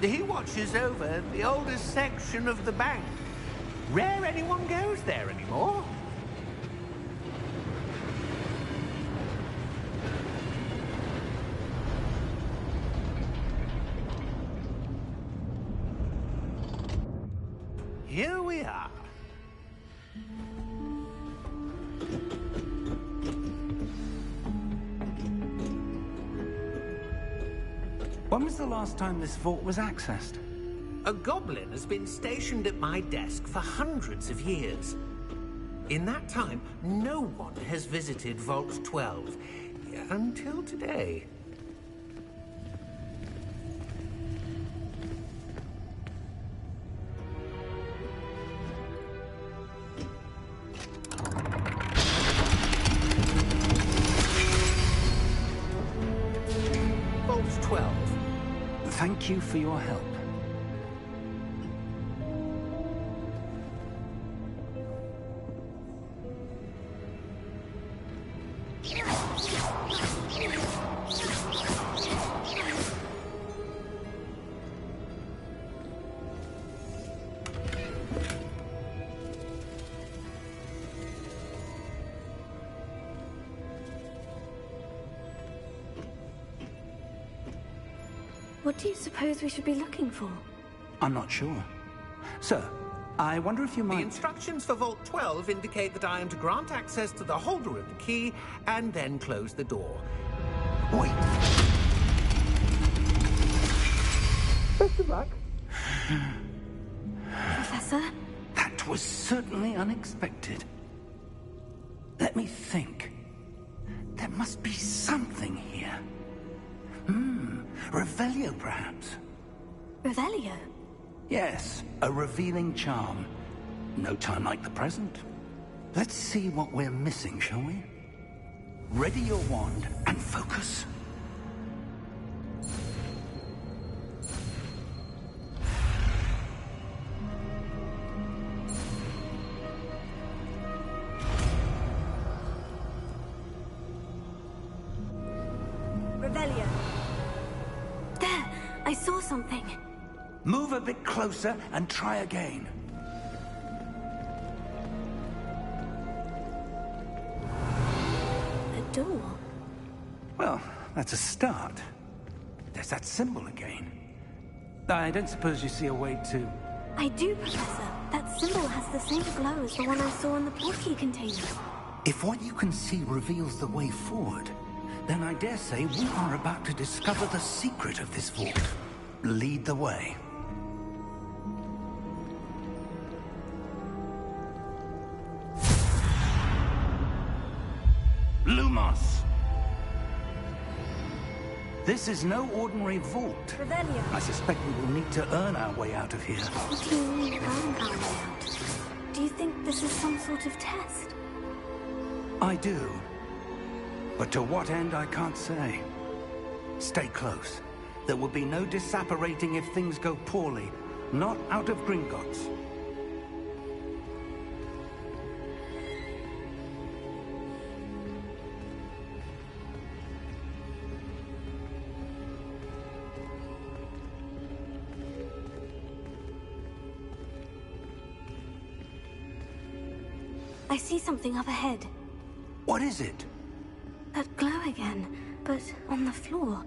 He watches over the oldest section of the bank. Rare anyone goes there anymore. Here we are. When was the last time this vault was accessed? A goblin has been stationed at my desk for hundreds of years. In that time, no one has visited Vault 12 until today. Vault 12. Thank you for your help. What do you suppose we should be looking for? I'm not sure. Sir, I wonder if you might... The instructions for Vault 12 indicate that I am to grant access to the holder of the key and then close the door. Wait. Best of luck. Professor? That was certainly unexpected. Let me think. There must be something here. Revelio, perhaps? Revelio? Yes, a revealing charm. No time like the present. Let's see what we're missing, shall we? Ready your wand and focus. Revelio. There! I saw something. Move a bit closer and try again. A door. Well, that's a start. There's that symbol again. I don't suppose you see a way to... I do, Professor. That symbol has the same glow as the one I saw in the portkey container. If what you can see reveals the way forward, then I dare say we are about to discover the secret of this vault. Lead the way. Lumos! This is no ordinary vault. Revelio. I suspect we will need to earn our way out of here. What do you mean, earn our way out? Do you think this is some sort of test? I do. But to what end, I can't say. Stay close. There will be no disapparating if things go poorly. Not out of Gringotts. I see something up ahead. What is it? That glow again, but on the floor.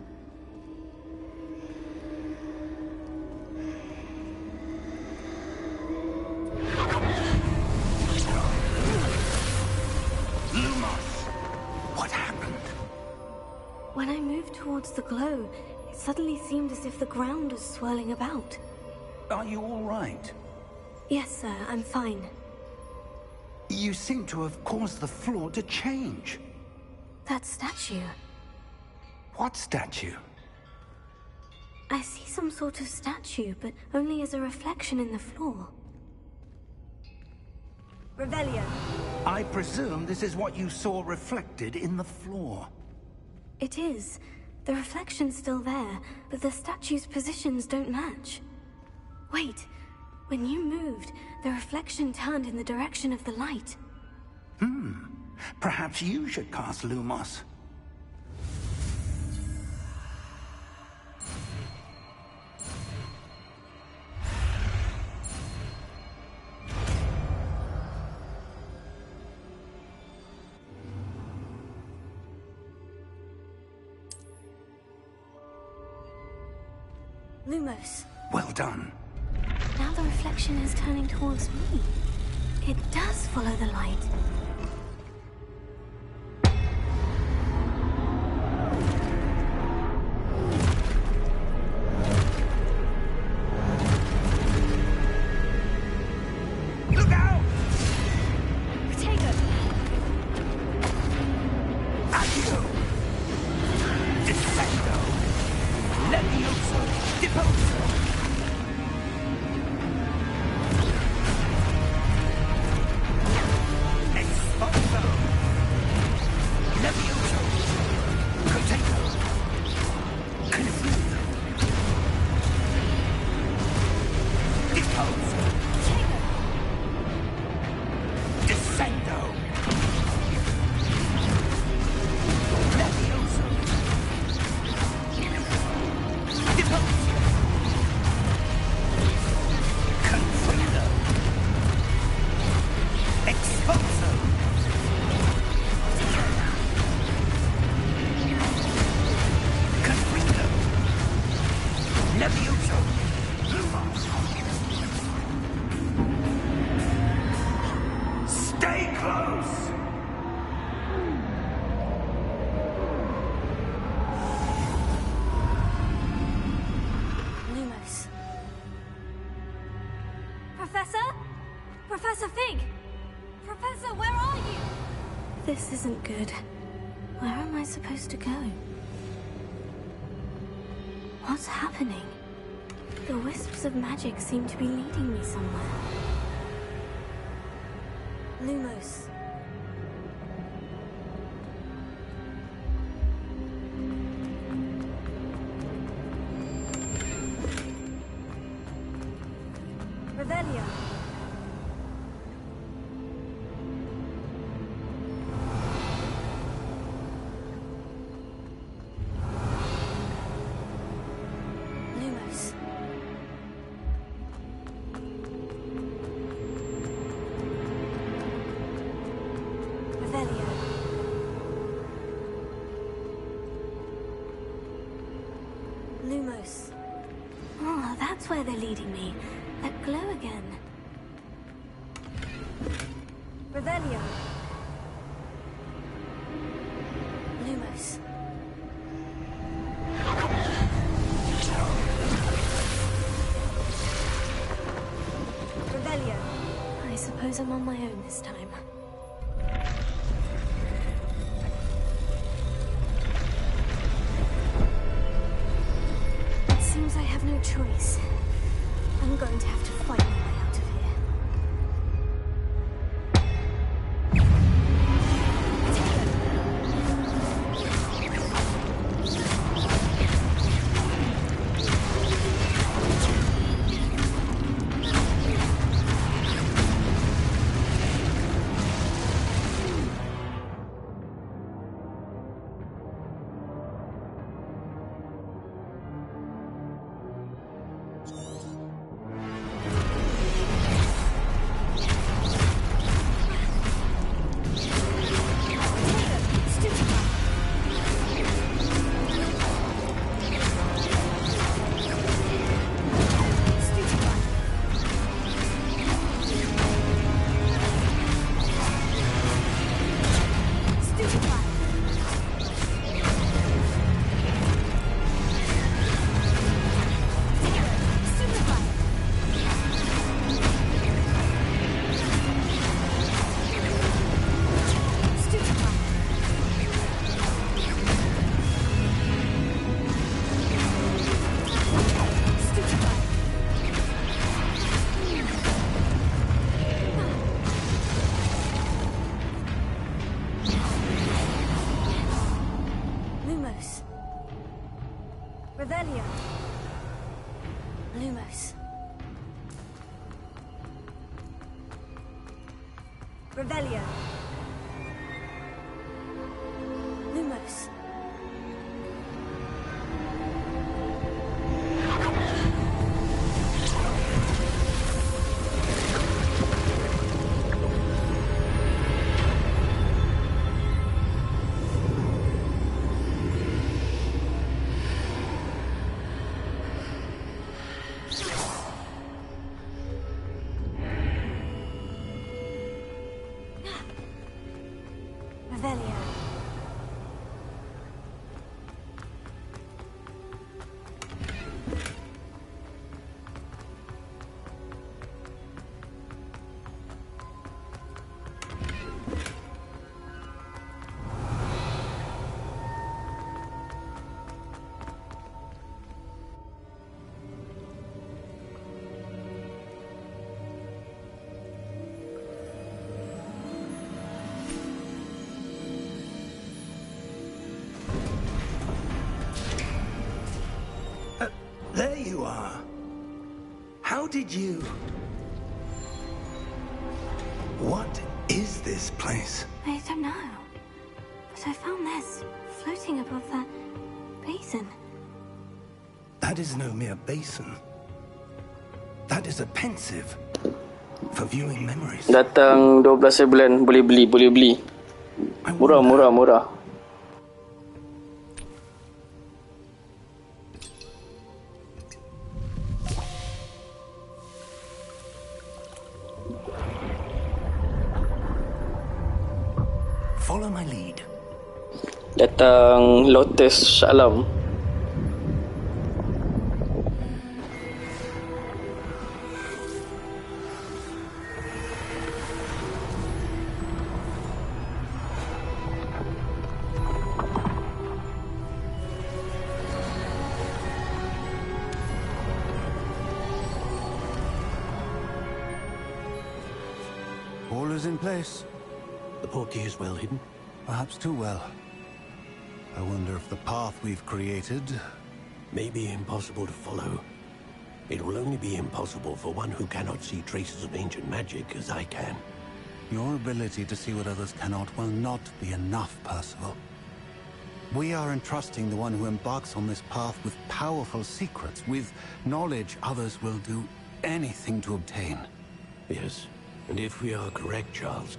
Lumos! What happened? When I moved towards the glow, it suddenly seemed as if the ground was swirling about. Are you all right? Yes, sir, I'm fine. You seem to have caused the floor to change. That statue. What statue? I see some sort of statue, but only as a reflection in the floor. Revelio. I presume this is what you saw reflected in the floor. It is. The reflection's still there, but the statue's positions don't match. Wait. When you moved, the reflection turned in the direction of the light. Perhaps you should cast Lumos. Lumos. Well done. Now the reflection is turning towards me. It does follow the light. Look out! Protego! Accio! Defendo! Levioso! Deposo! Exposo! Levioso! Protego! Confuso! Deposo! Defendo! Levioso! Deposo! Confuso! Exposo! Confuso! Levioso! Stay close! Lumos. Professor? Professor Fig! Professor, where are you? This isn't good. Where am I supposed to go? What's happening? The wisps of magic seem to be leading me somewhere. Lumos. Revelio. Lumos. Revelio. Lumos. Oh, that's where they're leading me. That glow again. Revelio. Lumos. Revelio. I suppose I'm on my own this time. It seems I have no choice. I'm going to have to fight my way out of here. Revelio. Lumos. Revelio. Lumos. There you are. How did you... What is this place? I don't know. But I found this floating above that basin. That is no mere basin. That is a pensive for viewing memories. Datang 12 bulan boleh beli. Murah. Follow my lead. Datang Lotus Alam. All is in place. The portkey is well hidden. Perhaps too well. I wonder if the path we've created... May be impossible to follow. It will only be impossible for one who cannot see traces of ancient magic as I can. Your ability to see what others cannot will not be enough, Percival. We are entrusting the one who embarks on this path with powerful secrets, with knowledge others will do anything to obtain. Yes, and if we are correct, Charles,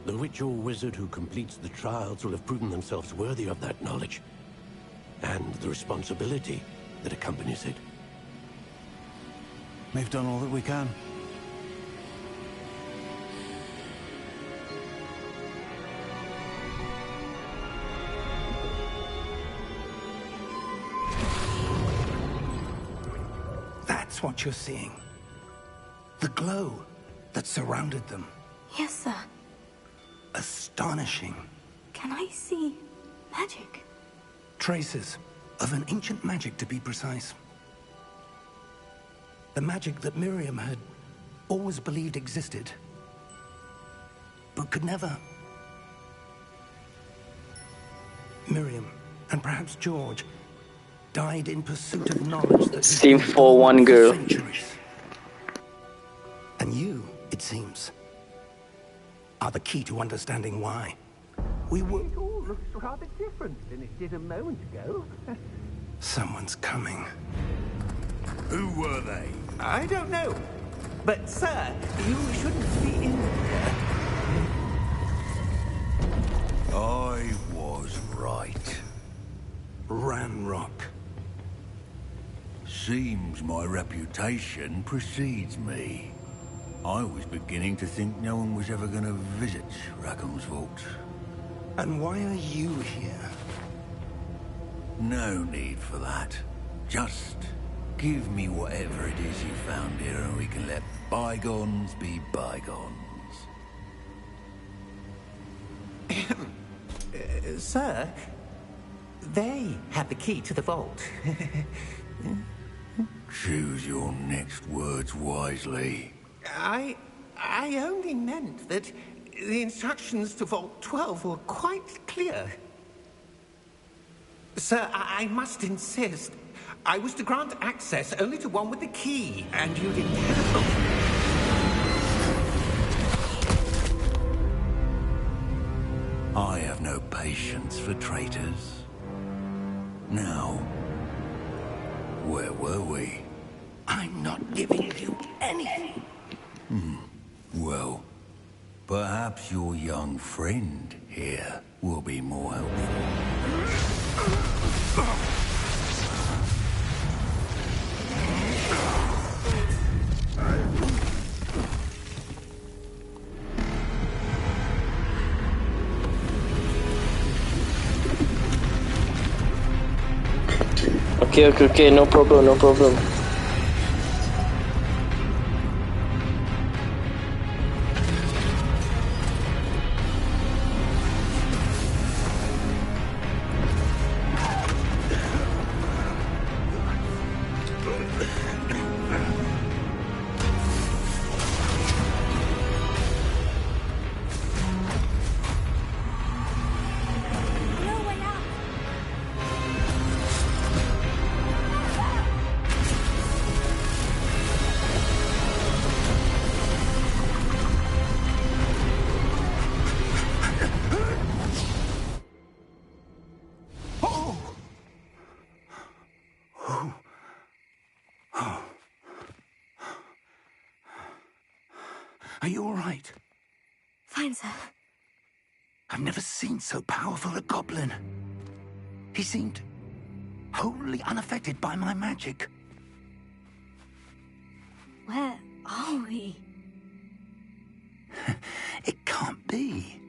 the witch or wizard who completes the trials will have proven themselves worthy of that knowledge, and the responsibility that accompanies it. We've done all that we can. That's what you're seeing. The glow that surrounded them. Yes, sir. Astonishing. Can I see magic? Traces of an ancient magic, to be precise. The magic that Miriam had always believed existed, but could never. Miriam, and perhaps George, died in pursuit of knowledge that Steam for one girl. centuries. And you, it seems, are the key to understanding why. We were... It all looks rather different than it did a moment ago. Someone's coming. Who were they? I don't know. But, sir, you shouldn't be in here. I was right. Ranrock. Seems my reputation precedes me. I was beginning to think no one was ever going to visit Rackham's vault. And why are you here? No need for that. Just give me whatever it is you found here and we can let bygones be bygones. Sir, they had the key to the vault. Choose your next words wisely. I only meant that the instructions to Vault 12 were quite clear. Sir, I must insist. I was to grant access only to one with the key, and you didn't have it. I have no patience for traitors. Now, where were we? I'm not giving you anything. Well, perhaps your young friend here will be more helpful. Okay, no problem. Are you all right? Fine, sir. I've never seen so powerful a goblin. He seemed wholly unaffected by my magic. Where are we? It can't be.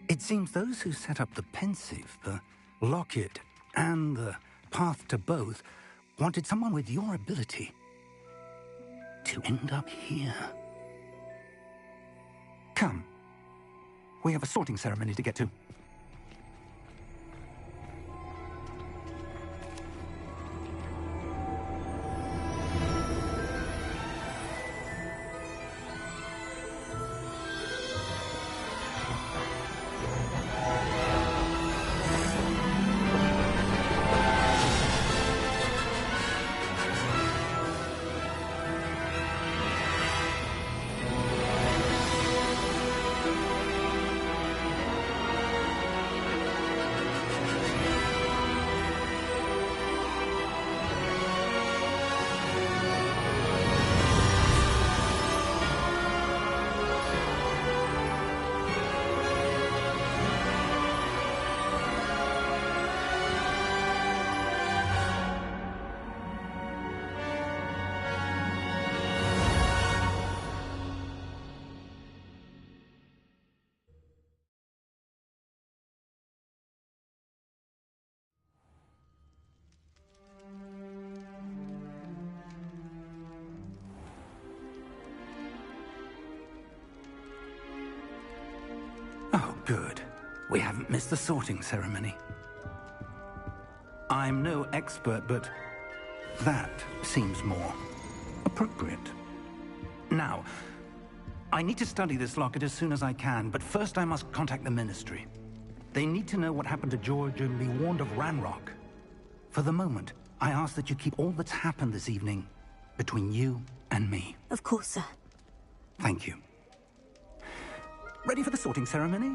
It seems those who set up the pensive, the locket, and the path to both wanted someone with your ability to end up here. Come. We have a sorting ceremony to get to. Oh, good. We haven't missed the sorting ceremony. I'm no expert, but that seems more appropriate. Now, I need to study this locket as soon as I can, but first I must contact the Ministry. They need to know what happened to George and be warned of Ranrock. For the moment, I ask that you keep all that's happened this evening between you and me. Of course, sir. Thank you. Ready for the sorting ceremony?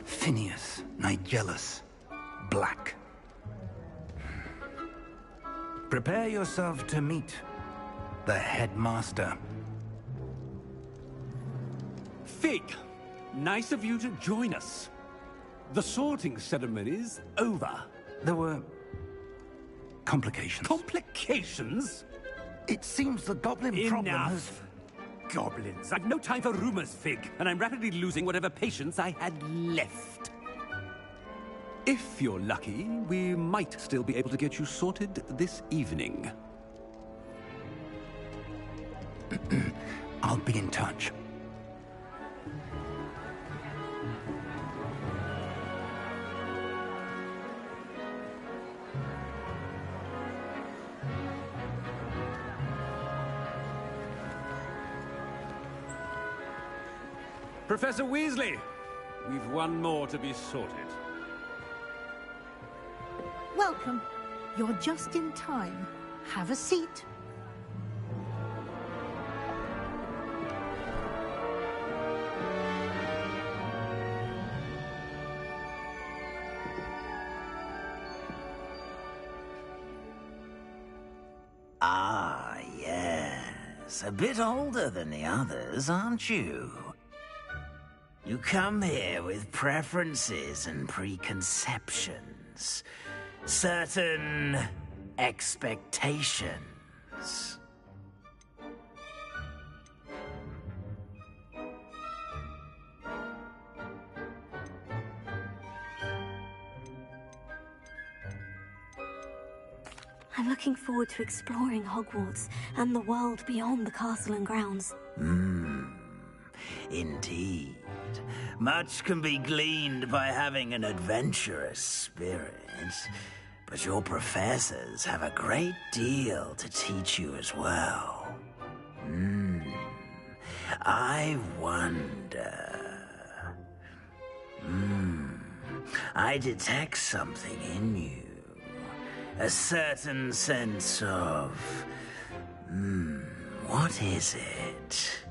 Phineas, Nigellus, Black. Prepare yourself to meet the headmaster. Fig, nice of you to join us. The sorting ceremony's over. There were complications. Complications? It seems the goblin problem has... Enough! Goblins. I've no time for rumors, Fig, and I'm rapidly losing whatever patience I had left. If you're lucky, we might still be able to get you sorted this evening. I'll be in touch. Professor Weasley, we've one more to be sorted. Welcome. You're just in time. Have a seat. Ah, yes. A bit older than the others, aren't you? You come here with preferences and preconceptions. Certain expectations. I'm looking forward to exploring Hogwarts and the world beyond the castle and grounds. Indeed. Much can be gleaned by having an adventurous spirit. But your professors have a great deal to teach you as well. I wonder... I detect something in you. A certain sense of... what is it?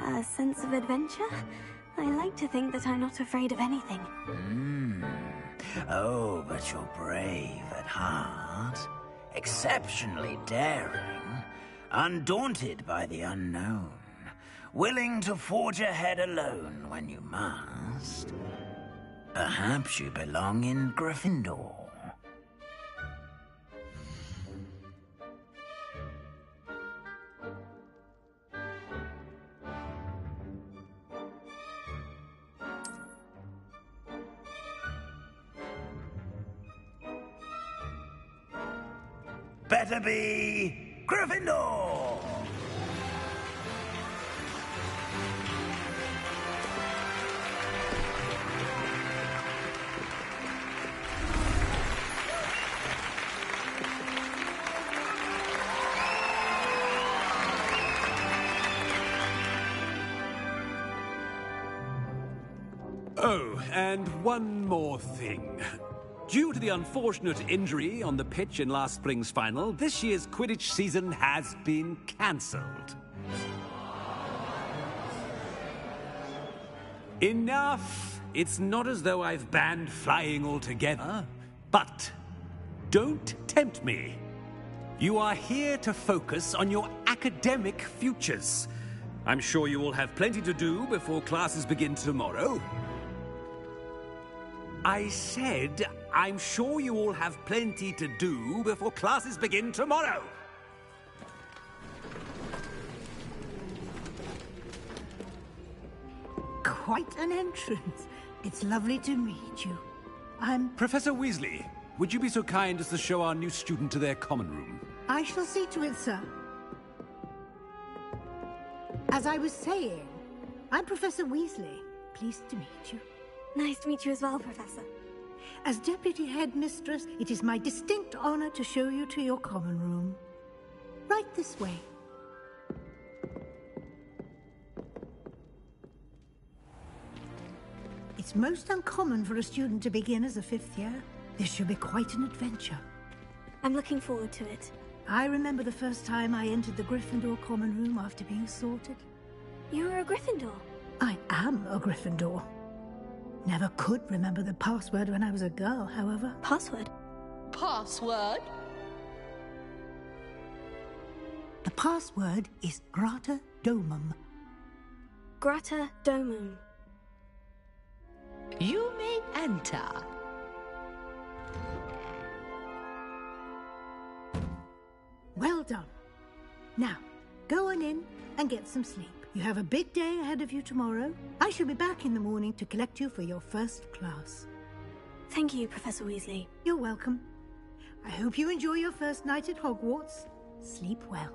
A sense of adventure? I like to think that I'm not afraid of anything. Oh, but you're brave at heart. Exceptionally daring. Undaunted by the unknown. Willing to forge ahead alone when you must. Perhaps you belong in Gryffindor. Better be Gryffindor! Oh, and one more thing. Due to the unfortunate injury on the pitch in last spring's final, this year's Quidditch season has been cancelled. Enough! It's not as though I've banned flying altogether, but don't tempt me. You are here to focus on your academic futures. I'm sure you will have plenty to do before classes begin tomorrow. I said, I'm sure you all have plenty to do before classes begin tomorrow. Quite an entrance. It's lovely to meet you. I'm... Professor Weasley, would you be so kind as to show our new student to their common room? I shall see to it, sir. As I was saying, I'm Professor Weasley. Pleased to meet you. Nice to meet you as well, Professor. As Deputy Headmistress, it is my distinct honor to show you to your common room. Right this way. It's most uncommon for a student to begin as a fifth year. This should be quite an adventure. I'm looking forward to it. I remember the first time I entered the Gryffindor common room after being sorted. You were a Gryffindor? I am a Gryffindor. Never could remember the password when I was a girl, however. Password? Password? The password is Grata Domum. Grata Domum. You may enter. Well done. Now, go on in and get some sleep. You have a big day ahead of you tomorrow. I shall be back in the morning to collect you for your first class. Thank you, Professor Weasley. You're welcome. I hope you enjoy your first night at Hogwarts. Sleep well.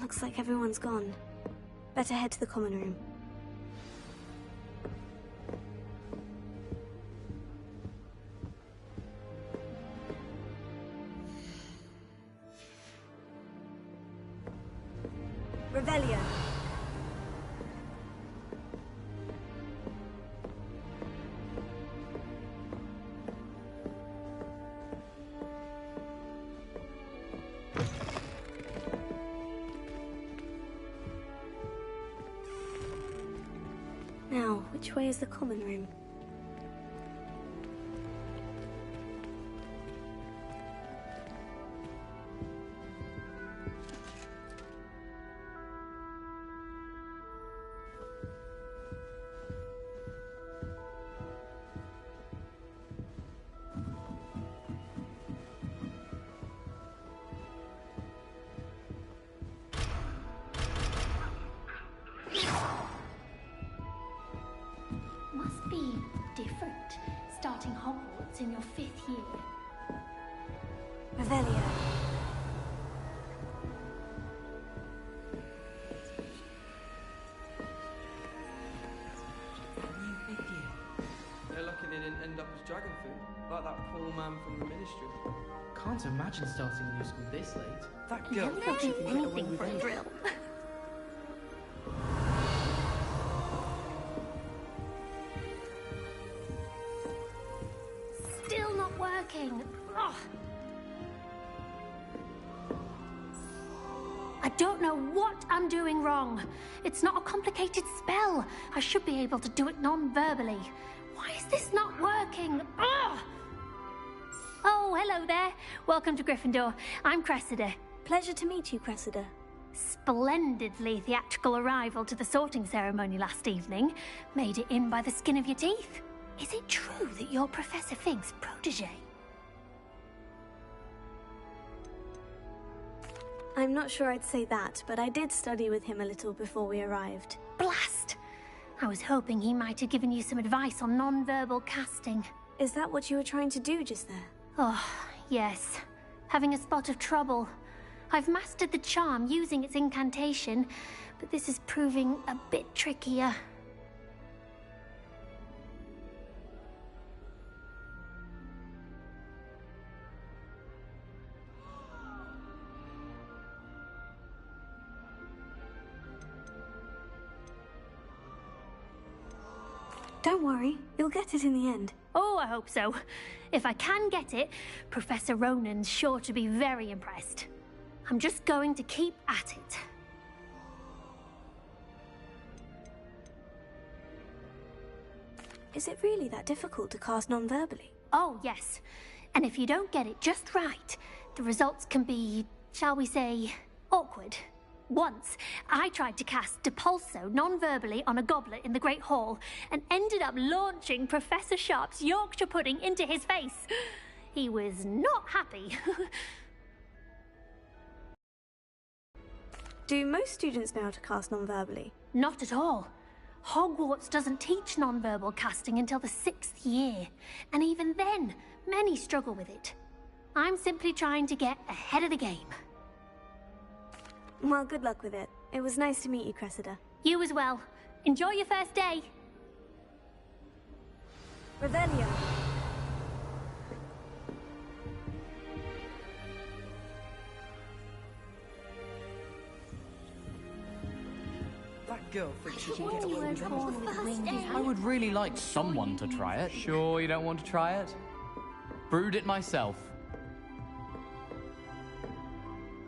Looks like everyone's gone. Better head to the common room. Revelio. Now, which way is the common room? Hogwarts in your 5th year. Revelio. They're lucky they didn't end up as dragon food, like that poor man from the ministry. Can't imagine starting a new school this late. That girl Never thinks she do can get away anything with for a anything. drill. Still not working. Ugh. I don't know what I'm doing wrong. It's not a complicated spell. I should be able to do it non-verbally. Why is this not working? Ugh. Oh, hello there. Welcome to Gryffindor. I'm Cressida. Pleasure to meet you, Cressida. Splendidly theatrical arrival to the sorting ceremony last evening. Made it in by the skin of your teeth. Is it true that you're Professor Fig's protege? I'm not sure I'd say that, but I did study with him a little before we arrived. Blast! I was hoping he might have given you some advice on non-verbal casting. Is that what you were trying to do just there? Oh, yes. Having a spot of trouble. I've mastered the charm using its incantation, but this is proving a bit trickier. Don't worry, you'll get it in the end. Oh, I hope so. If I can get it, Professor Ronan's sure to be very impressed. I'm just going to keep at it. Is it really that difficult to cast non-verbally? Oh, yes. And if you don't get it just right, the results can be, shall we say, awkward. Once, I tried to cast Depulso non-verbally on a goblet in the Great Hall and ended up launching Professor Sharp's Yorkshire pudding into his face. He was not happy. Do most students know how to cast non-verbally? Not at all. Hogwarts doesn't teach non-verbal casting until the 6th year, and even then, many struggle with it. I'm simply trying to get ahead of the game. Well, good luck with it. It was nice to meet you, Cressida. You as well. Enjoy your first day. Revelio. That girl thinks she can get away with anything. I would really like someone to try it. Sure you don't want to try it? Brewed it myself.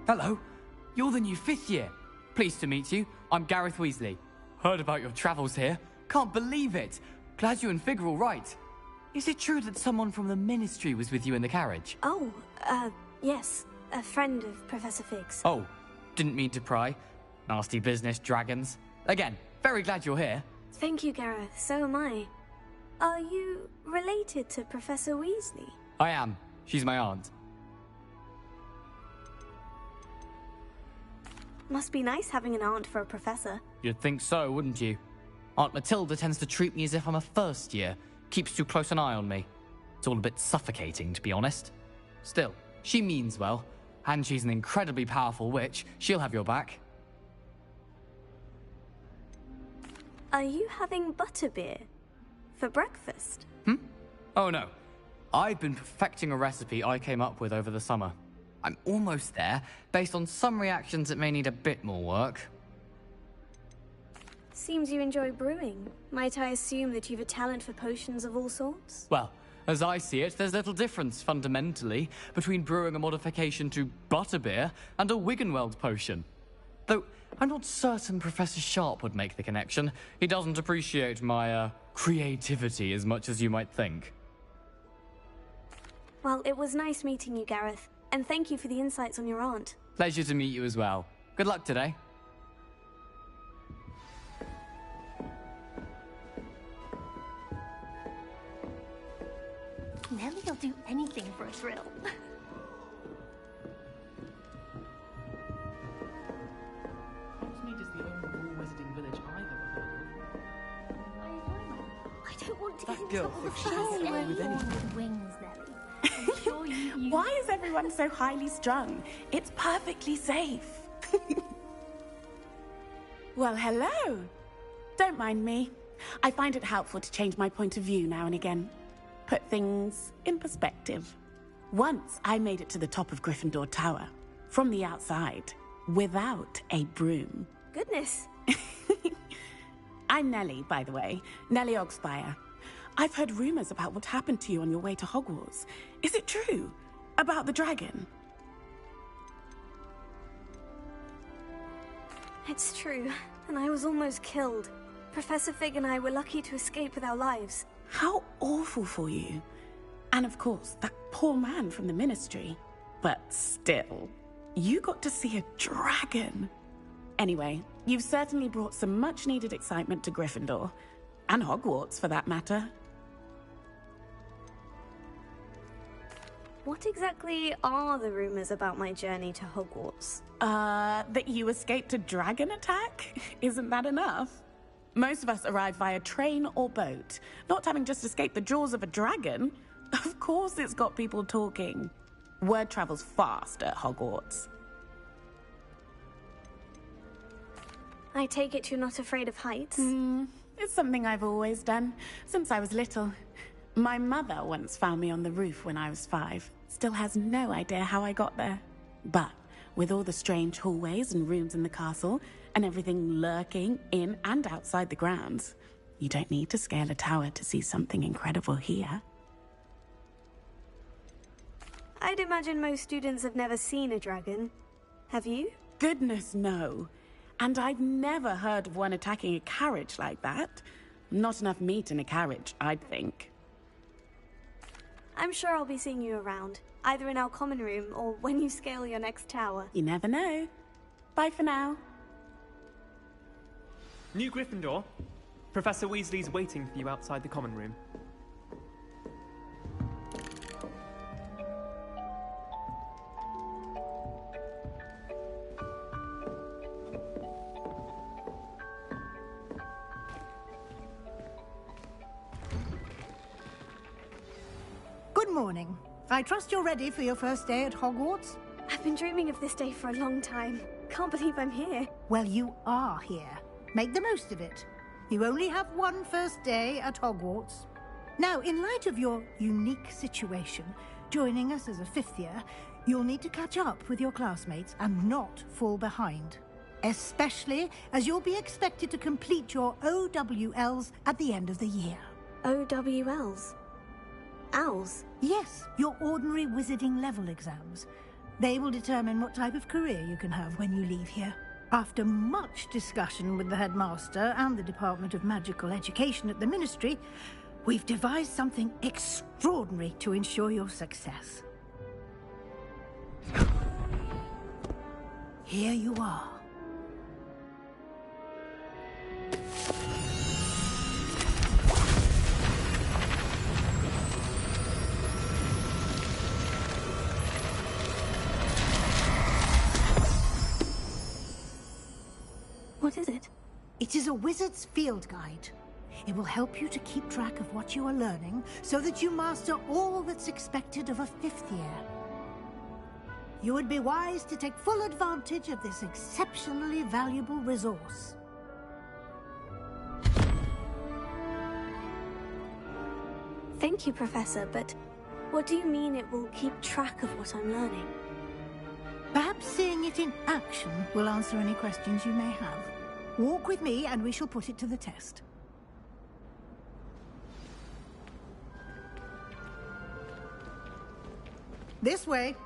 Hello. You're the new 5th year. Pleased to meet you. I'm Gareth Weasley. Heard about your travels here. Can't believe it. Glad you and Fig are all right. Is it true that someone from the Ministry was with you in the carriage? Oh, yes. A friend of Professor Fig's. Oh, didn't mean to pry. Nasty business, dragons. Again, very glad you're here. Thank you, Gareth. So am I. Are you related to Professor Weasley? I am. She's my aunt. Must be nice having an aunt for a professor. You'd think so, wouldn't you? Aunt Matilda tends to treat me as if I'm a first year. Keeps too close an eye on me. It's all a bit suffocating, to be honest. Still, she means well. And she's an incredibly powerful witch. She'll have your back. Are you having butterbeer for breakfast? Oh no. I've been perfecting a recipe I came up with over the summer. I'm almost there, based on some reactions that may need a bit more work. Seems you enjoy brewing. Might I assume that you've a talent for potions of all sorts? Well, as I see it, there's little difference, fundamentally, between brewing a modification to butterbeer and a Wiggenweld potion. Though, I'm not certain Professor Sharp would make the connection. He doesn't appreciate my, creativity as much as you might think. Well, it was nice meeting you, Gareth. And thank you for the insights on your aunt. Pleasure to meet you as well. Good luck today. Nelly'll do anything for a thrill. Hogsmeade is the only rule wizarding village I've ever heard of. I don't want to That get in girl trouble with thinks she can get away with anyone anything. with wings, though. Why is everyone so highly strung? It's perfectly safe. Well, hello. Don't mind me. I find it helpful to change my point of view now and again. Put things in perspective. Once I made it to the top of Gryffindor Tower, from the outside, without a broom. Goodness. I'm Nellie, by the way. Nellie Ogspire. I've heard rumors about what happened to you on your way to Hogwarts. Is it true? About the dragon? It's true, and I was almost killed. Professor Fig and I were lucky to escape with our lives. How awful for you. And of course, that poor man from the Ministry. But still, you got to see a dragon. Anyway, you've certainly brought some much-needed excitement to Gryffindor. And Hogwarts, for that matter. What exactly are the rumors about my journey to Hogwarts? That you escaped a dragon attack? Isn't that enough? Most of us arrive via train or boat, not having just escaped the jaws of a dragon. Of course it's got people talking. Word travels fast at Hogwarts. I take it you're not afraid of heights? It's something I've always done, since I was little. My mother once found me on the roof when I was 5. Still has no idea how I got there. But with all the strange hallways and rooms in the castle, and everything lurking in and outside the grounds, you don't need to scale a tower to see something incredible here. I'd imagine most students have never seen a dragon. Have you? Goodness, no. And I've never heard of one attacking a carriage like that. Not enough meat in a carriage, I'd think. I'm sure I'll be seeing you around, either in our common room or when you scale your next tower. You never know. Bye for now. New Gryffindor. Professor Weasley's waiting for you outside the common room. Good morning. I trust you're ready for your first day at Hogwarts? I've been dreaming of this day for a long time. Can't believe I'm here. Well, you are here. Make the most of it. You only have one first day at Hogwarts. Now, in light of your unique situation, joining us as a 5th year, you'll need to catch up with your classmates and not fall behind. Especially as you'll be expected to complete your OWLs at the end of the year. OWLs? Owls? Yes, your ordinary wizarding level exams. They will determine what type of career you can have when you leave here. After much discussion with the headmaster and the Department of Magical Education at the Ministry, we've devised something extraordinary to ensure your success. Here you are. What is it? It is a wizard's field guide. It will help you to keep track of what you are learning so that you master all that's expected of a 5th year. You would be wise to take full advantage of this exceptionally valuable resource. Thank you, Professor, but what do you mean it will keep track of what I'm learning? Perhaps seeing it in action will answer any questions you may have. Walk with me and we shall put it to the test. This way.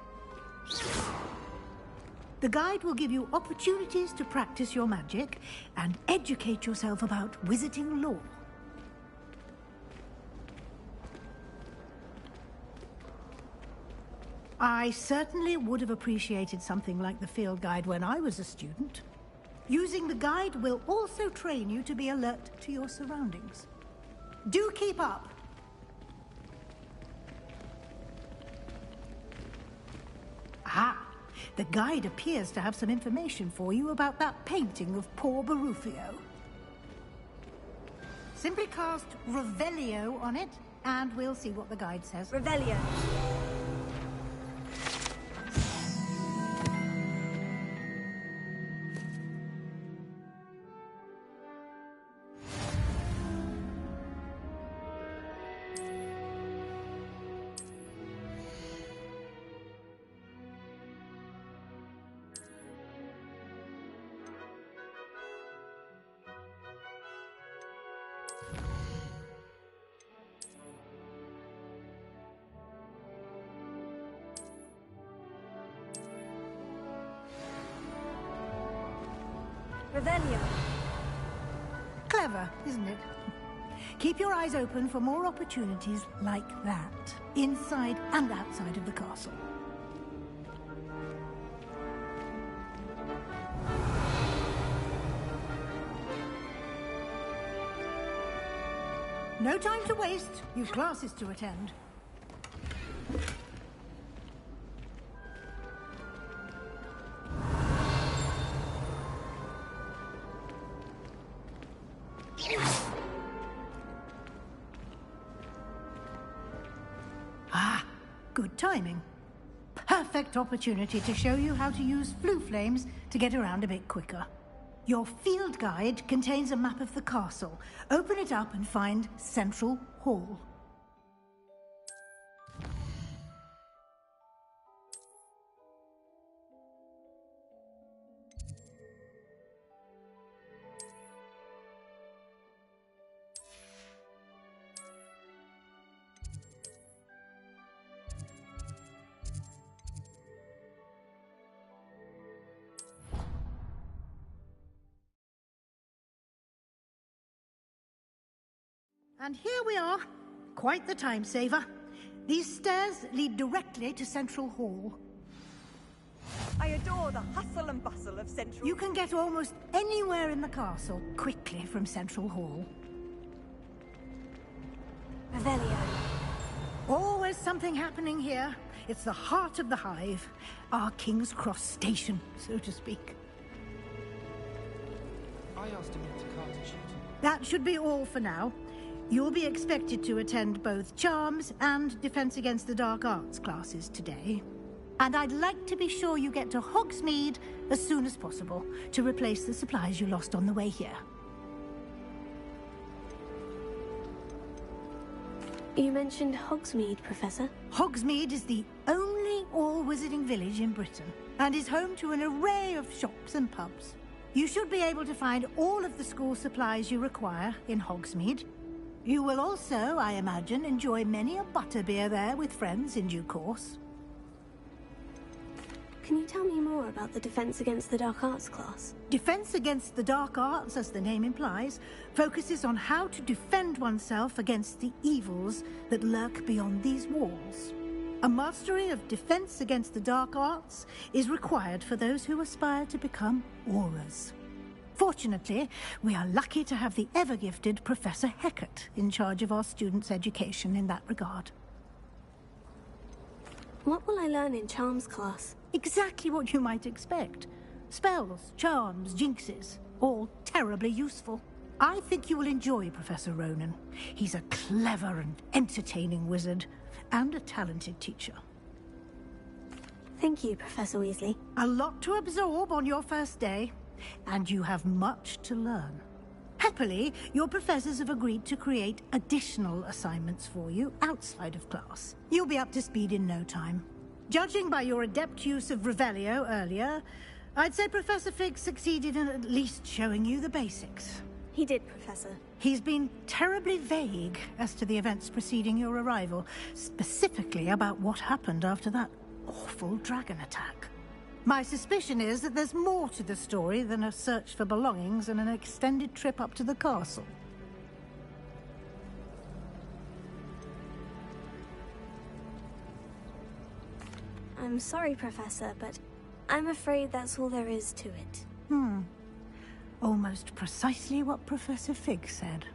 The guide will give you opportunities to practice your magic and educate yourself about wizarding lore. I certainly would have appreciated something like the field guide when I was a student. Using the guide will also train you to be alert to your surroundings. Do keep up! Ah, the guide appears to have some information for you about that painting of poor Barufio. Simply cast Revelio on it, and we'll see what the guide says. Revelio. Revelio. Clever, isn't it? Keep your eyes open for more opportunities like that, inside and outside of the castle. No time to waste. You've classes to attend. Ah, good timing. Perfect opportunity to show you how to use flue flames to get around a bit quicker. Your field guide contains a map of the castle. Open it up and find Central Hall. And here we are. Quite the time saver. These stairs lead directly to Central Hall. I adore the hustle and bustle of Central. You can get almost anywhere in the castle quickly from Central Hall. Revelio. Always something happening here. It's the heart of the hive. Our King's Cross station, so to speak. I asked him to cart a shoot. That should be all for now. You'll be expected to attend both Charms and Defense Against the Dark Arts classes today. And I'd like to be sure you get to Hogsmeade as soon as possible to replace the supplies you lost on the way here. You mentioned Hogsmeade, Professor. Hogsmeade is the only all-wizarding village in Britain and is home to an array of shops and pubs. You should be able to find all of the school supplies you require in Hogsmeade. You will also, I imagine, enjoy many a butterbeer there with friends in due course. Can you tell me more about the Defense Against the Dark Arts class? Defense Against the Dark Arts, as the name implies, focuses on how to defend oneself against the evils that lurk beyond these walls. A mastery of Defense Against the Dark Arts is required for those who aspire to become Aurors. Fortunately, we are lucky to have the ever-gifted Professor Hecat in charge of our students' education in that regard. What will I learn in Charms class? Exactly what you might expect. Spells, charms, jinxes, all terribly useful. I think you will enjoy Professor Ronan. He's a clever and entertaining wizard, and a talented teacher. Thank you, Professor Weasley. A lot to absorb on your first day. And you have much to learn. Happily, your professors have agreed to create additional assignments for you outside of class. You'll be up to speed in no time. Judging by your adept use of Revelio earlier, I'd say Professor Fig succeeded in at least showing you the basics. He did, Professor. He's been terribly vague as to the events preceding your arrival, specifically about what happened after that awful dragon attack. My suspicion is that there's more to the story than a search for belongings and an extended trip up to the castle. I'm sorry, Professor, but I'm afraid that's all there is to it. Almost precisely what Professor Fig said.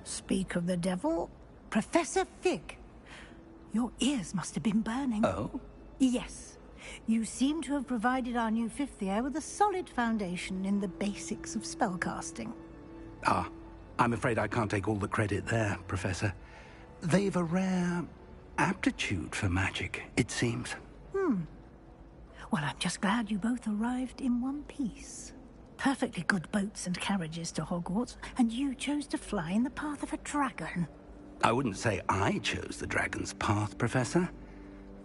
Speak of the devil, Professor Fig. Your ears must have been burning. Oh? Yes. You seem to have provided our new fifth year with a solid foundation in the basics of spellcasting. Ah, I'm afraid I can't take all the credit there, Professor. They've a rare aptitude for magic, it seems. Well, I'm just glad you both arrived in one piece. Perfectly good boats and carriages to Hogwarts, and you chose to fly in the path of a dragon. I wouldn't say I chose the dragon's path, Professor.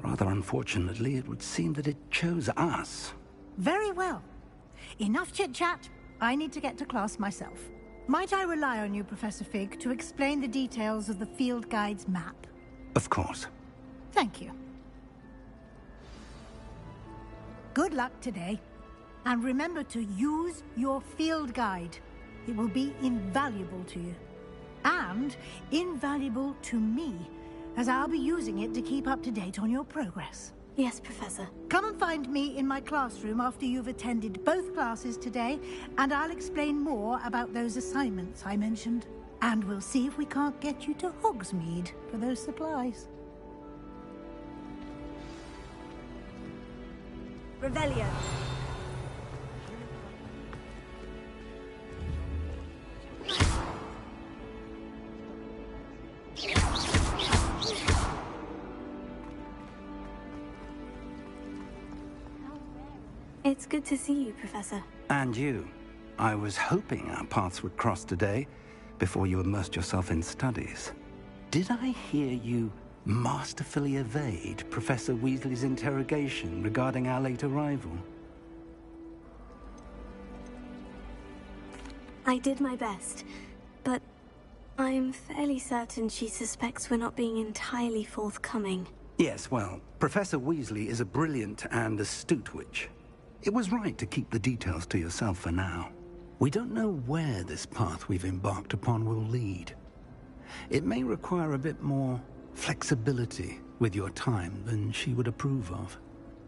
Rather unfortunately, it would seem that it chose us. Very well. Enough chit-chat. I need to get to class myself. Might I rely on you, Professor Fig, to explain the details of the field guide's map? Of course. Thank you. Good luck today. And remember to use your field guide. It will be invaluable to you. And invaluable to me, as I'll be using it to keep up to date on your progress. Yes, Professor. Come and find me in my classroom after you've attended both classes today, and I'll explain more about those assignments I mentioned. And we'll see if we can't get you to Hogsmeade for those supplies. Revelio. It's good to see you, Professor. And you. I was hoping our paths would cross today, before you immersed yourself in studies. Did I hear you masterfully evade Professor Weasley's interrogation regarding our late arrival? I did my best, but I'm fairly certain she suspects we're not being entirely forthcoming. Yes, well, Professor Weasley is a brilliant and astute witch. It was right to keep the details to yourself for now. We don't know where this path we've embarked upon will lead. It may require a bit more flexibility with your time than she would approve of.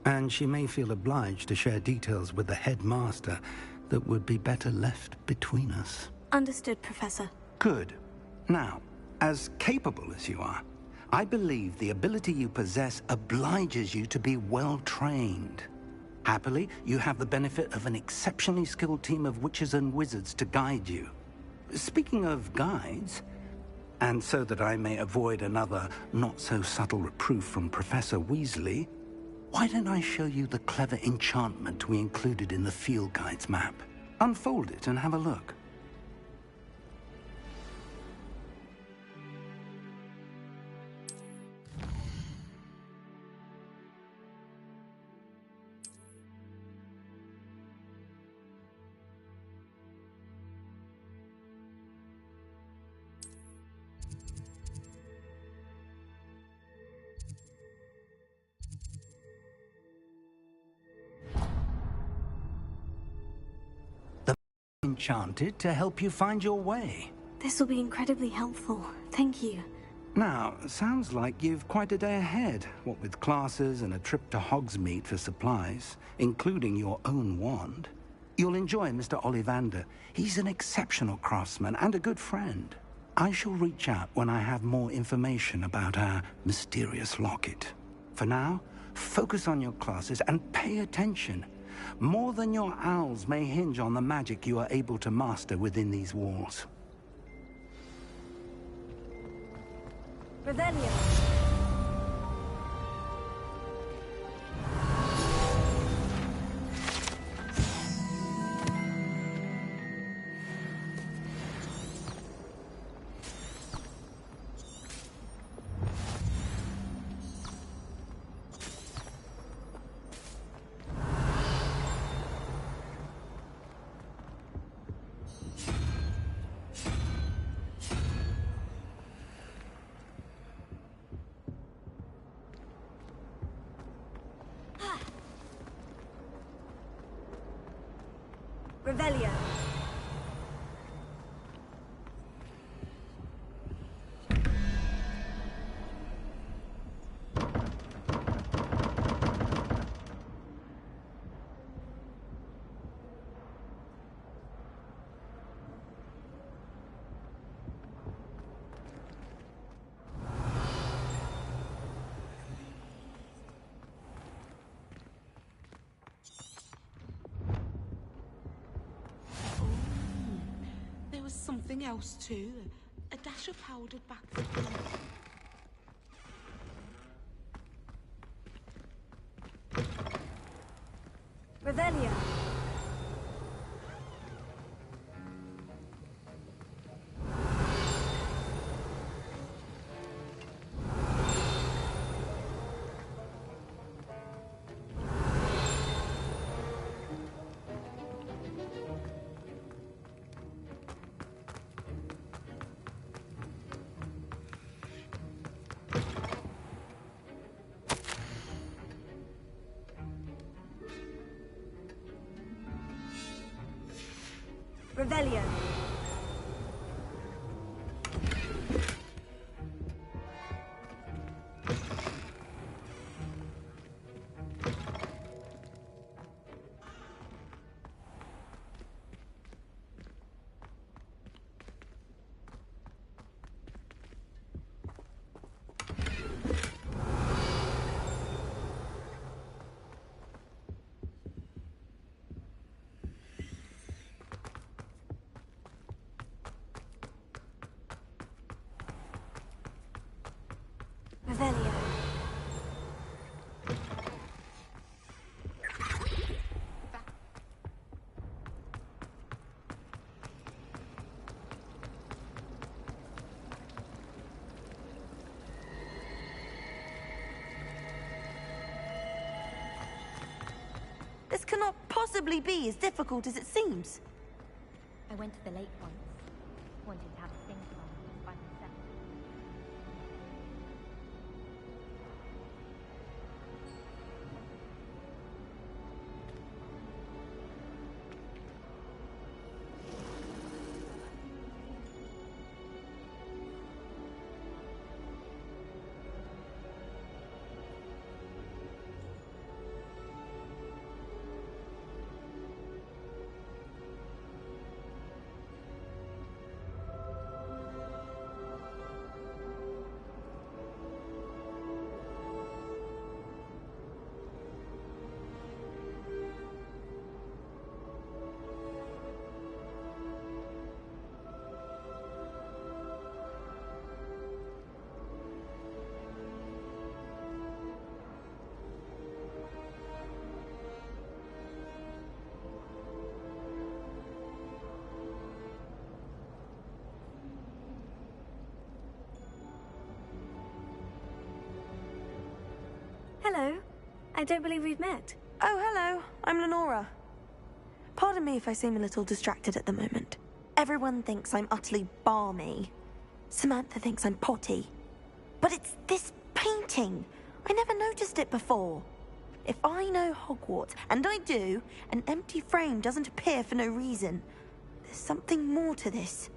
And she may feel obliged to share details with the headmaster that would be better left between us. Understood, Professor. Good. Now, as capable as you are, I believe the ability you possess obliges you to be well trained. Happily, you have the benefit of an exceptionally skilled team of witches and wizards to guide you. Speaking of guides, and so that I may avoid another not-so-subtle reproof from Professor Weasley, why don't I show you the clever enchantment we included in the field guide's map? Unfold it and have a look. Enchanted to help you find your way. This will be incredibly helpful. Thank you. Now, sounds like you've quite a day ahead, what with classes and a trip to Hogsmeade for supplies, including your own wand. You'll enjoy Mr. Ollivander. He's an exceptional craftsman and a good friend. I shall reach out when I have more information about our mysterious locket. For now, focus on your classes and pay attention. More than your owls may hinge on the magic you are able to master within these walls. Revelio. Revelio. Something else too. A dash of powdered back. Revelio. Revelio. Revelio. This cannot possibly be as difficult as it seems. I went to the lake once, wanting to have a think by myself. Hello. I don't believe we've met. Oh, hello. I'm Lenora. Pardon me if I seem a little distracted at the moment. Everyone thinks I'm utterly balmy. Samantha thinks I'm potty. But it's this painting. I never noticed it before. If I know Hogwarts, and I do, an empty frame doesn't appear for no reason. There's something more to this.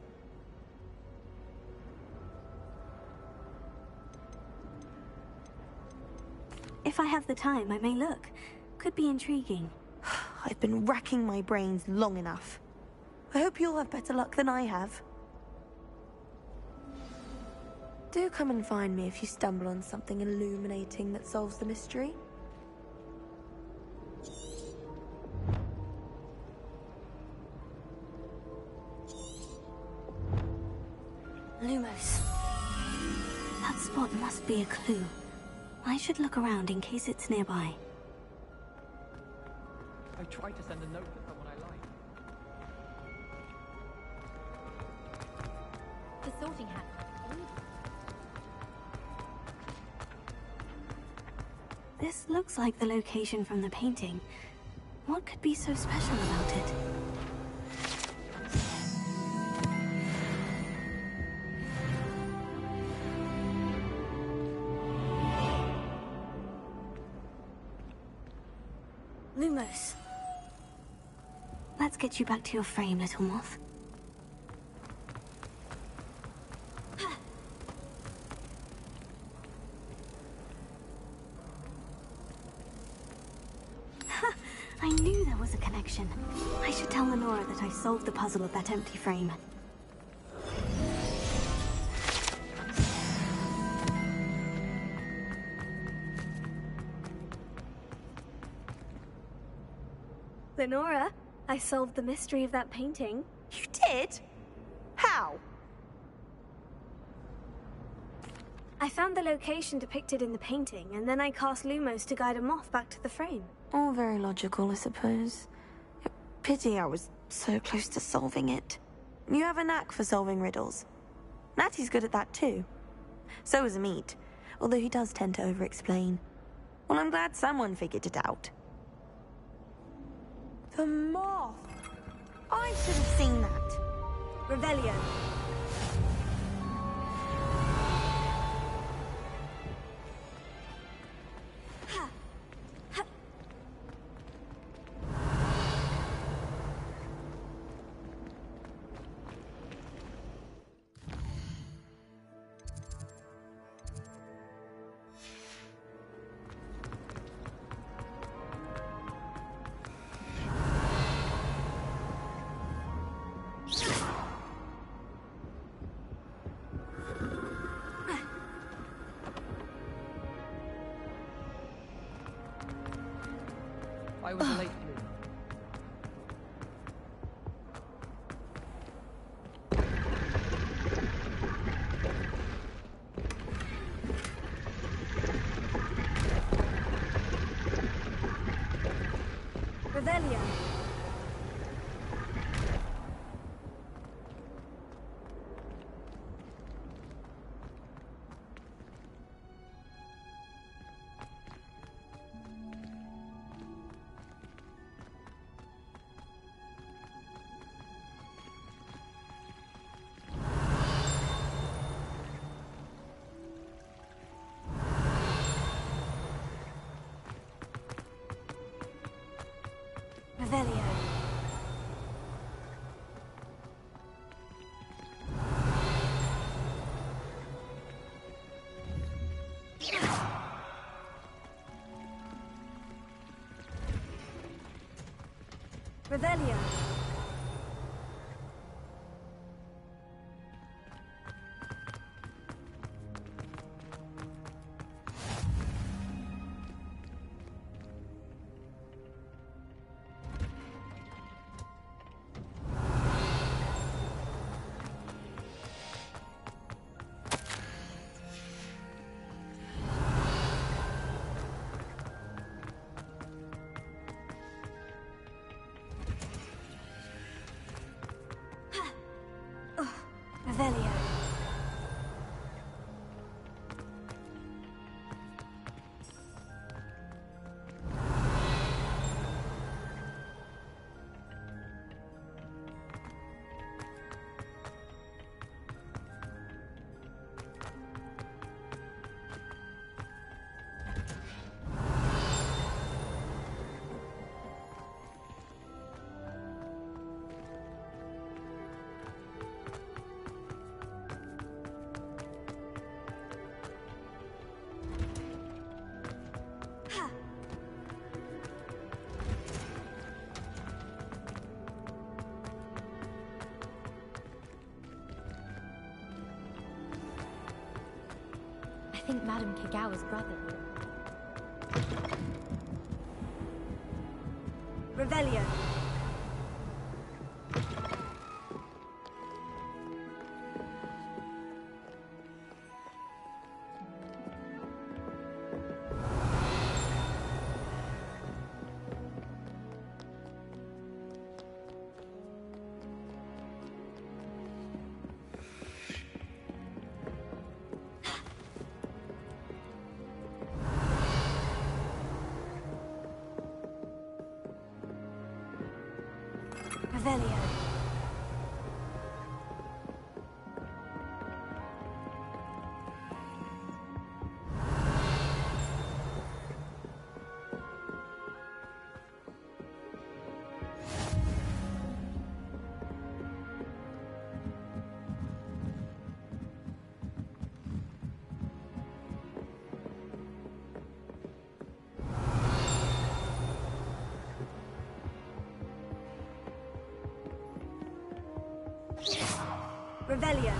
If I have the time, I may look. Could be intriguing. I've been racking my brains long enough. I hope you'll have better luck than I have. Do come and find me if you stumble on something illuminating that solves the mystery. Lumos. That spot must be a clue. I should look around in case it's nearby. I tried to send a note to someone I like. The sorting hat. This looks like the location from the painting. What could be so special about it? Lumos. Let's get you back to your frame, little moth. I knew there was a connection. I should tell Lenora that I solved the puzzle of that empty frame. Lenora, I solved the mystery of that painting. You did? How? I found the location depicted in the painting, and then I cast Lumos to guide a moth back to the frame. All very logical, I suppose. Pity I was so close to solving it. You have a knack for solving riddles. Natty's good at that too. So is Amit, although he does tend to over-explain. Well, I'm glad someone figured it out. The moth! I should have seen that. Revelio. I was a late bloomer. Revelio. Revelio. Revelio. Revelio. I think Madame Kagawa's brother. Revelio. Revelio. Revelio.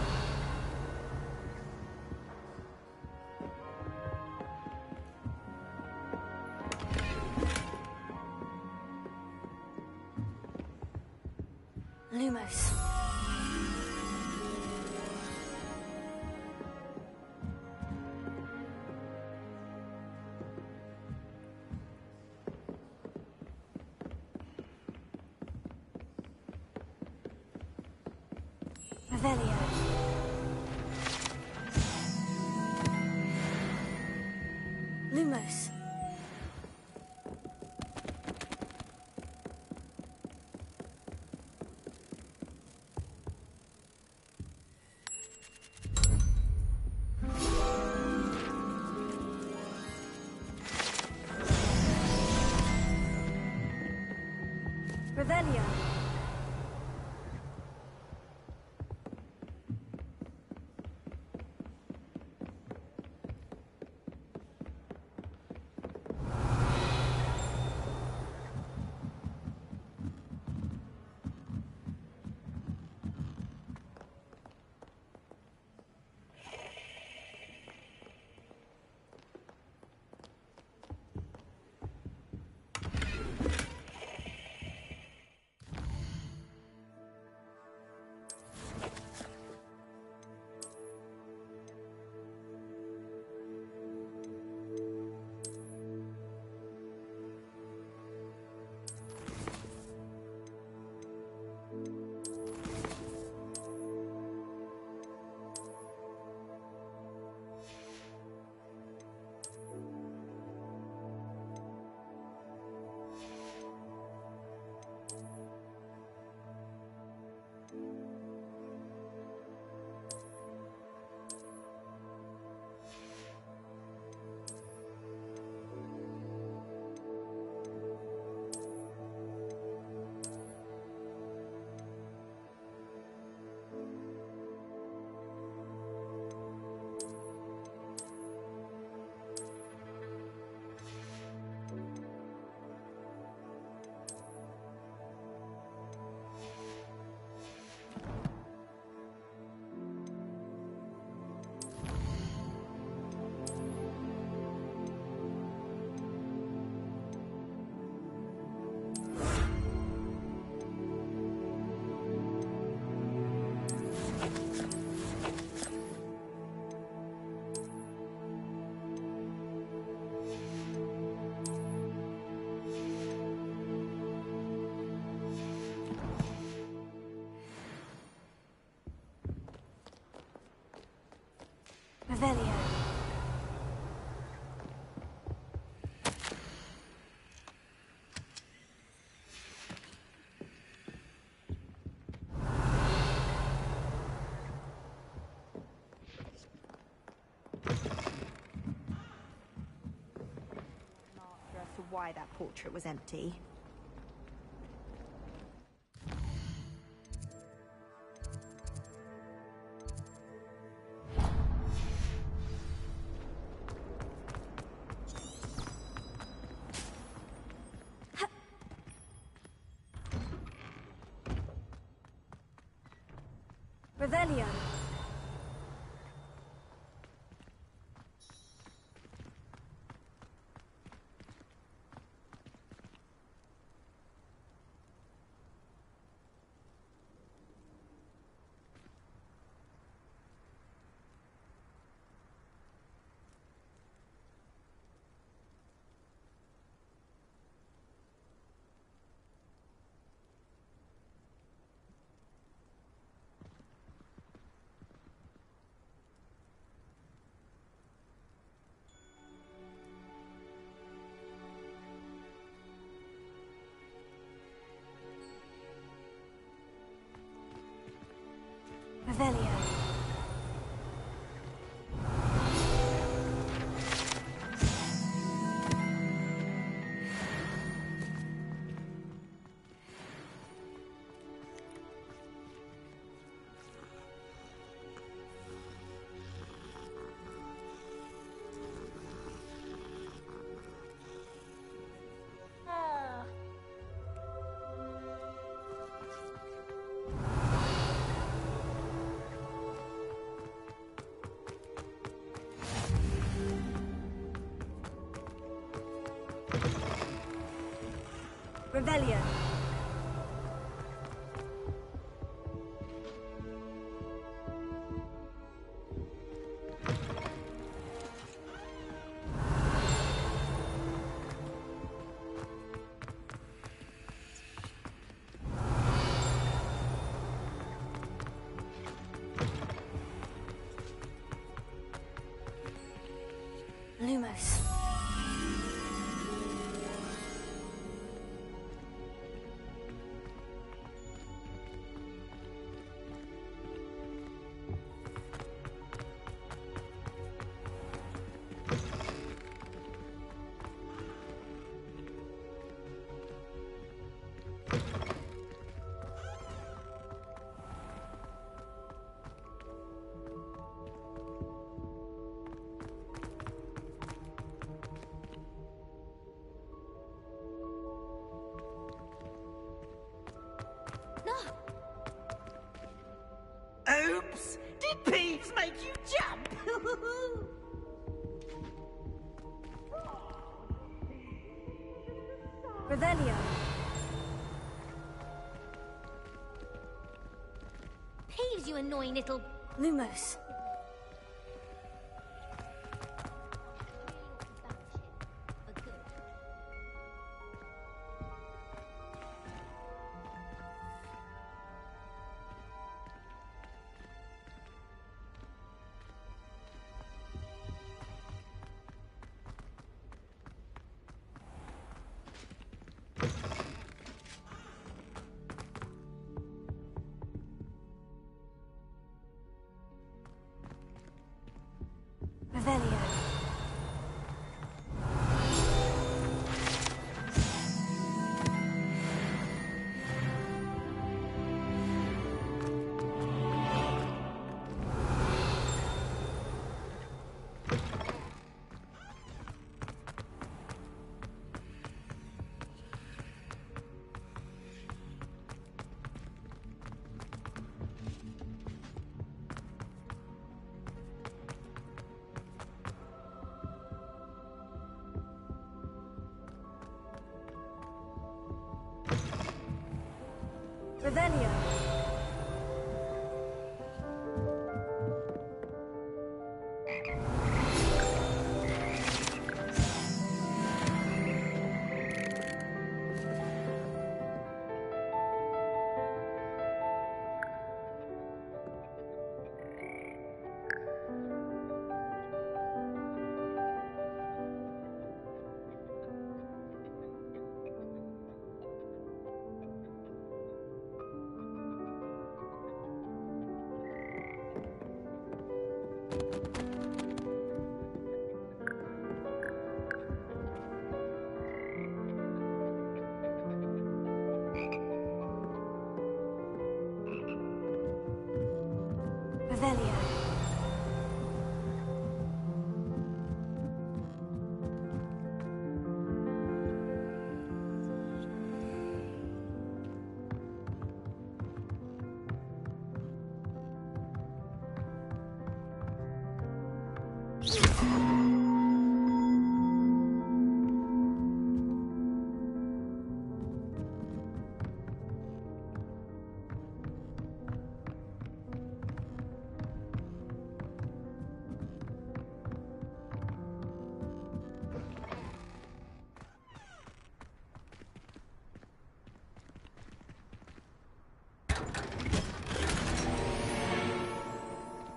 Lumos. Revelio. Lumos. Revelio. Revelio. As to why that portrait was empty. Revelio. Revelio. Revelio. Lumos. Oops! Did Peeves make you jump? Revelio. Peeves, you annoying little... Lumos. Revelio. Revelio. Revelio.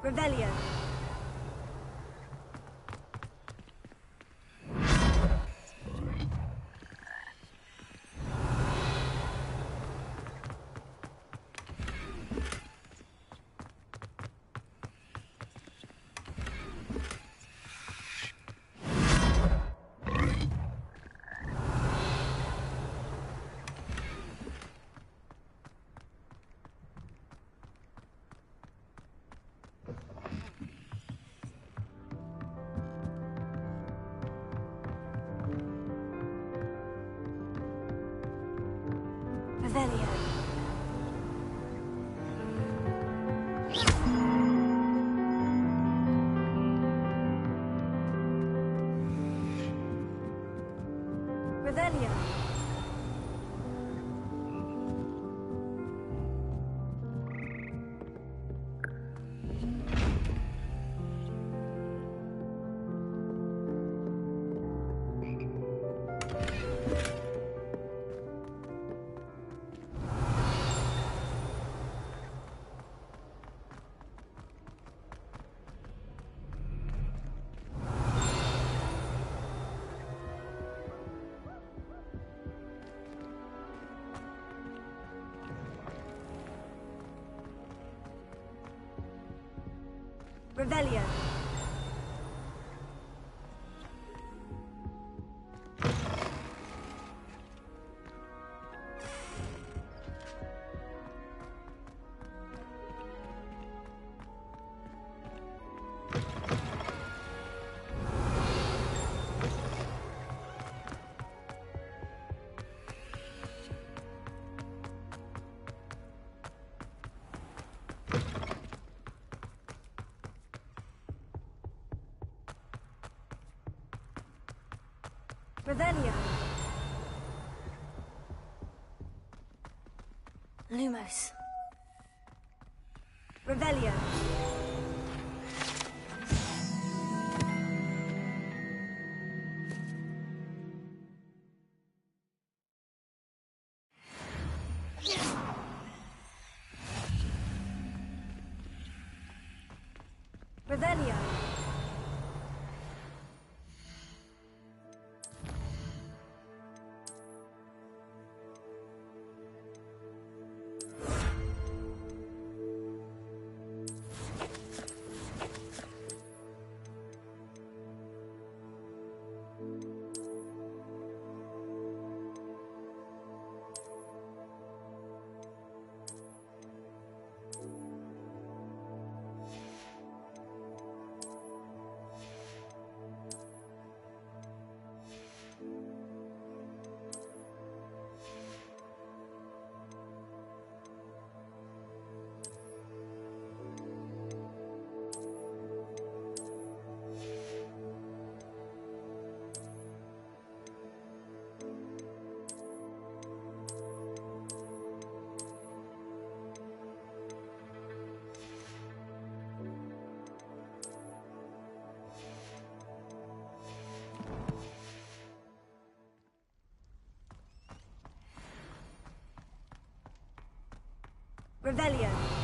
Revelio. Revelio. Revelio. Revelio. Revelio. Lumos. Revelio. Revelio. Revelio.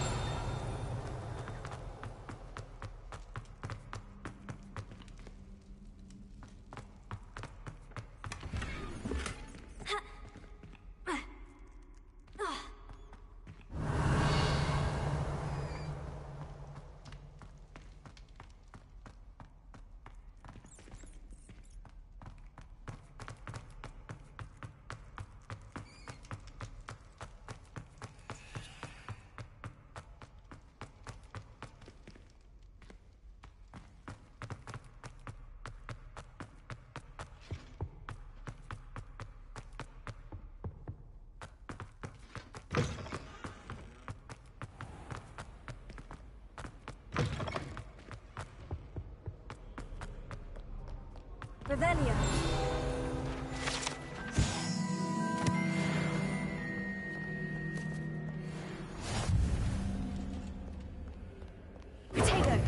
Revelio. Potato.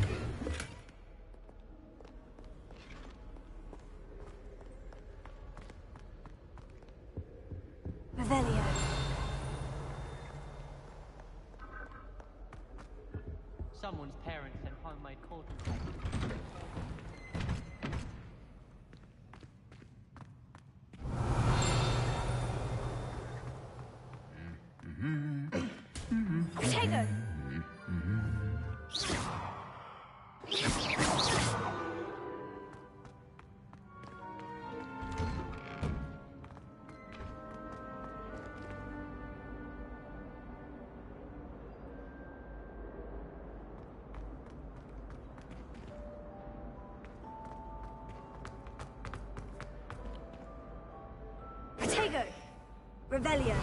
Revelio. Someone's parents sent homemade cauldron cake. Potato. Potato. Revelio.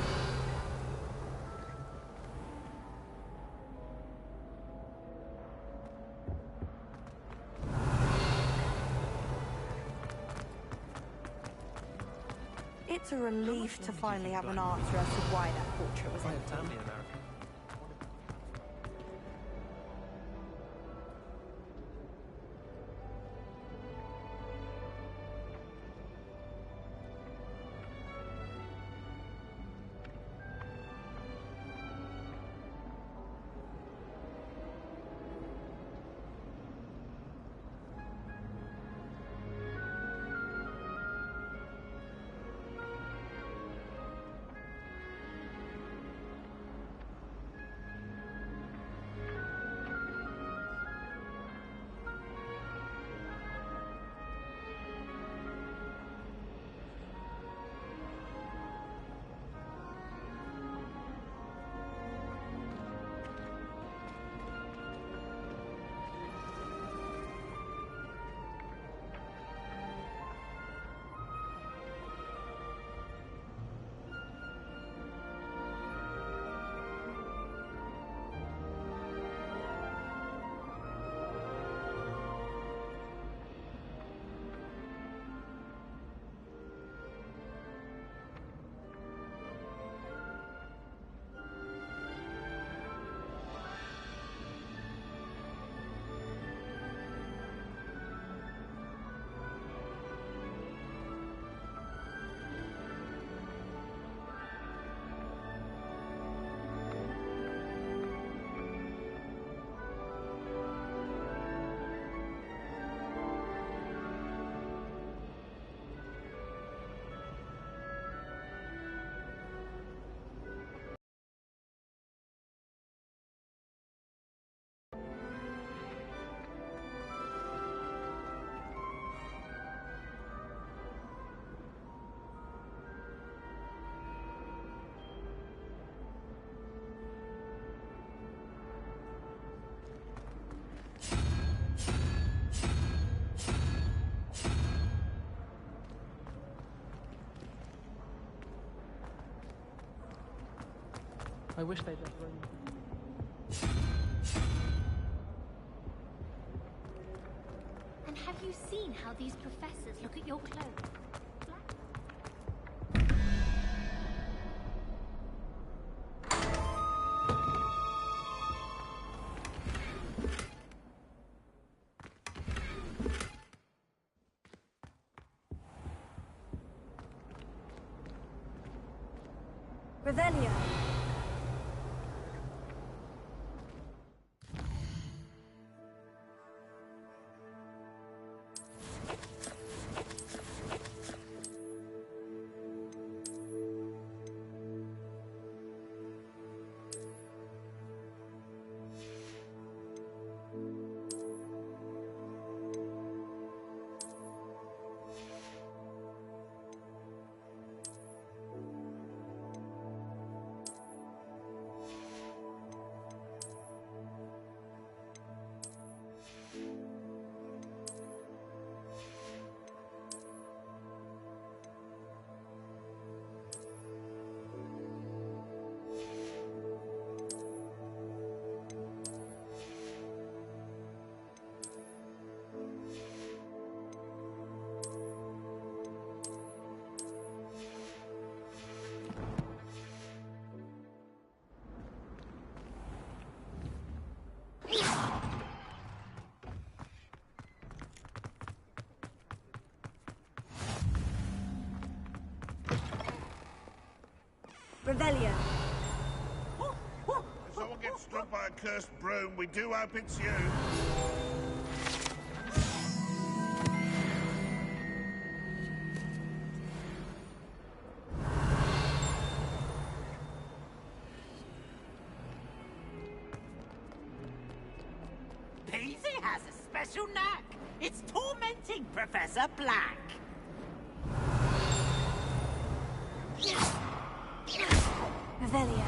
It's a relief to finally have an answer as to why that portrait was empty. I wish they'd left room. And have you seen how these professors look at your clothes? Revelio. Revelio. If someone gets struck by a cursed broom, we do hope it's you. Peasy has a special knack. It's tormenting Professor Black. Revelio.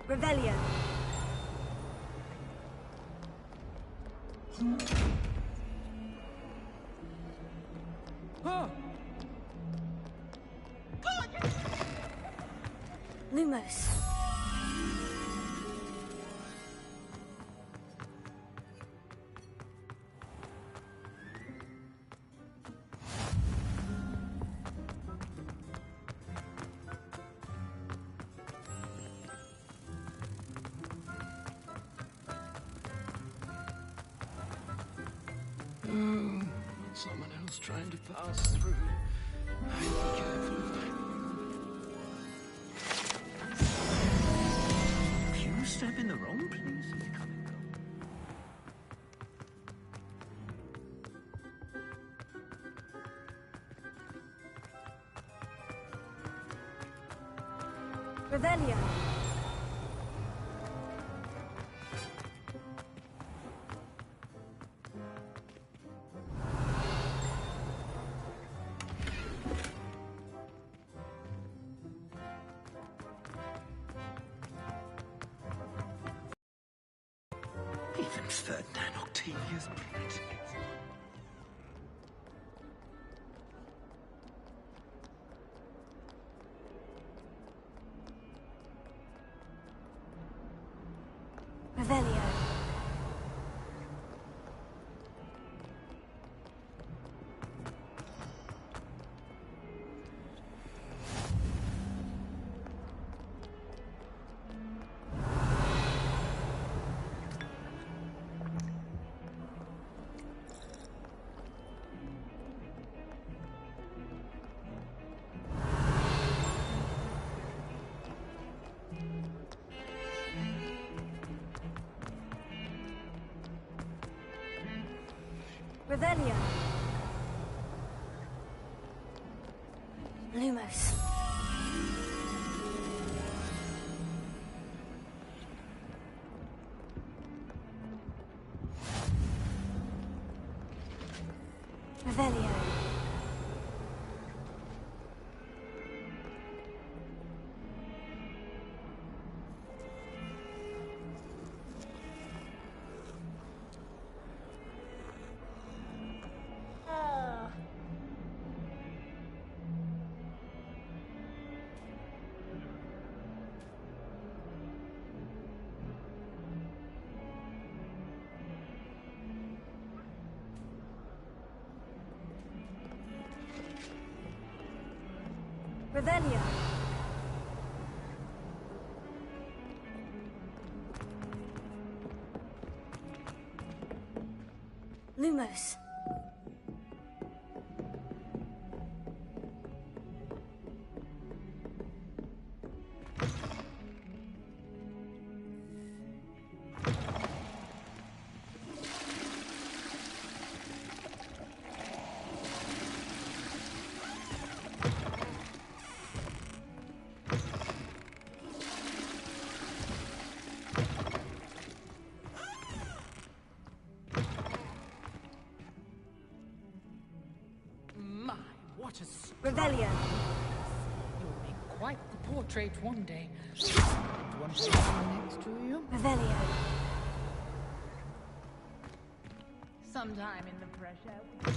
Revelio. Lumos. Oh, someone else trying to pass through. I'd be careful of that. You step in the wrong place and you come and go. Revelio. Even Ferdinand Octavius Brett. Revelio. Revelio. Lumos. Revelio. Revelio. Lumos. What a Revelio. You'll make quite the portrait one day. One person next to you. Revelio. Sometime in the fresh air.